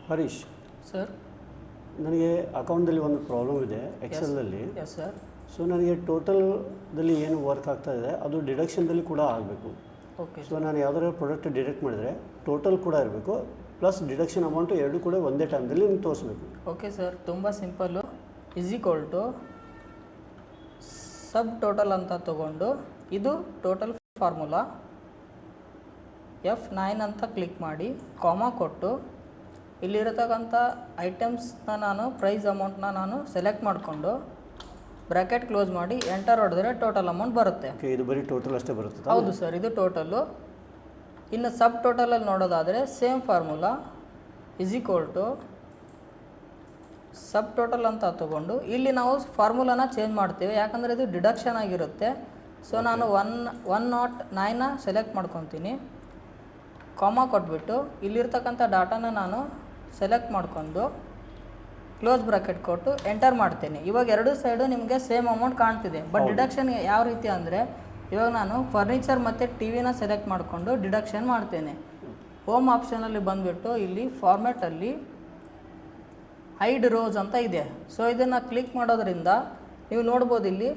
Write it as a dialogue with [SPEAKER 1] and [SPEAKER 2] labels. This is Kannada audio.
[SPEAKER 1] ಹರೀಶ್
[SPEAKER 2] ಸರ್.
[SPEAKER 1] ನನಗೆ ಅಕೌಂಟಲ್ಲಿ ಒಂದು ಪ್ರಾಬ್ಲಮ್ ಇದೆ ಎಕ್ಸೆಲ್ನಲ್ಲಿ.
[SPEAKER 2] Yes sir.
[SPEAKER 1] ಸೊ ನನಗೆ ಟೋಟಲ್ದಲ್ಲಿ ಏನು ವರ್ಕ್ ಆಗ್ತಾ ಇದೆ ಅದು ಡಿಡಕ್ಷನ್ದಲ್ಲಿ ಕೂಡ ಆಗಬೇಕು.
[SPEAKER 2] ಓಕೆ.
[SPEAKER 1] ಸೊ ನಾನು ಯಾವ್ದಾದ್ರು ಪ್ರಾಡಕ್ಟ್ ಡಿಡಕ್ಟ್ ಮಾಡಿದರೆ ಟೋಟಲ್ ಕೂಡ ಇರಬೇಕು ಪ್ಲಸ್ ಡಿಡಕ್ಷನ್ ಅಮೌಂಟು ಎರಡು ಕೂಡ ಒಂದೇ ಟೈಮ್ದಲ್ಲಿ ನಿಮ್ಗೆ ತೋರಿಸ್ಬೇಕು.
[SPEAKER 2] ಓಕೆ ಸರ್, ತುಂಬ simple. Is equal to sub total ಅಂತ ತಗೊಂಡು ಇದು ಟೋಟಲ್ ಫಾರ್ಮುಲಾ F9 ಅಂತ ಕ್ಲಿಕ್ ಮಾಡಿ ಕಾಮಾ ಕೊಟ್ಟು ಇಲ್ಲಿರತಕ್ಕಂಥ ಐಟಮ್ಸ್ನ ನಾನು ಪ್ರೈಸ್ ಅಮೌಂಟ್ನ ನಾನು ಸೆಲೆಕ್ಟ್ ಮಾಡಿಕೊಂಡು ಬ್ರ್ಯಾಕೆಟ್ ಕ್ಲೋಸ್ ಮಾಡಿ ಎಂಟರ್ ಹೊಡೆದ್ರೆ ಟೋಟಲ್ ಅಮೌಂಟ್ ಬರುತ್ತೆ.
[SPEAKER 1] ಓಕೆ, ಇದು ಬರೀ ಟೋಟಲ್ ಅಷ್ಟೇ ಬರುತ್ತೆ?
[SPEAKER 2] ಹೌದು ಸರ್, ಇದು ಟೋಟಲ್ಲು. ಇನ್ನು ಸಬ್ ಟೋಟಲಲ್ಲಿ ನೋಡೋದಾದರೆ same formula is equal to sub total ಅಂತ ತಗೊಂಡು ಇಲ್ಲಿ ನಾವು ಫಾರ್ಮುಲಾನ ಚೇಂಜ್ ಮಾಡ್ತೀವಿ, ಯಾಕಂದರೆ ಇದು ಡಿಡಕ್ಷನ್ ಆಗಿರುತ್ತೆ. ಸೊ ನಾನು 109 ಸೆಲೆಕ್ಟ್ ಮಾಡ್ಕೊತೀನಿ, ಕಾಮಾ ಕೊಟ್ಬಿಟ್ಟು ಇಲ್ಲಿರ್ತಕ್ಕಂಥ ಡಾಟಾನ ನಾನು ಸೆಲೆಕ್ಟ್ ಮಾಡಿಕೊಂಡು ಕ್ಲೋಸ್ ಬ್ರಾಕೆಟ್ ಕೊಟ್ಟು ಎಂಟರ್ ಮಾಡ್ತೀನಿ. ಇವಾಗ ಎರಡು ಸೈಡು ನಿಮಗೆ ಸೇಮ್ ಅಮೌಂಟ್ ಕಾಣ್ತಿದೆ. ಬಟ್ ಡಿಡಕ್ಷನ್ ಯಾವ ರೀತಿ ಅಂದರೆ ಇವಾಗ ನಾನು ಫರ್ನಿಚರ್ ಮತ್ತು ಟಿ ವಿನ ಸೆಲೆಕ್ಟ್ ಮಾಡಿಕೊಂಡು ಡಿಡಕ್ಷನ್ ಮಾಡ್ತೇನೆ. ಹೋಮ್ ಆಪ್ಷನಲ್ಲಿ ಬಂದುಬಿಟ್ಟು ಇಲ್ಲಿ ಫಾರ್ಮ್ಯಾಟಲ್ಲಿ ಹೈಡ್ ರೋಸ್ ಅಂತ ಇದೆ. ಸೊ ಇದನ್ನು ಕ್ಲಿಕ್ ಮಾಡೋದ್ರಿಂದ ನೀವು ನೋಡ್ಬೋದು ಇಲ್ಲಿ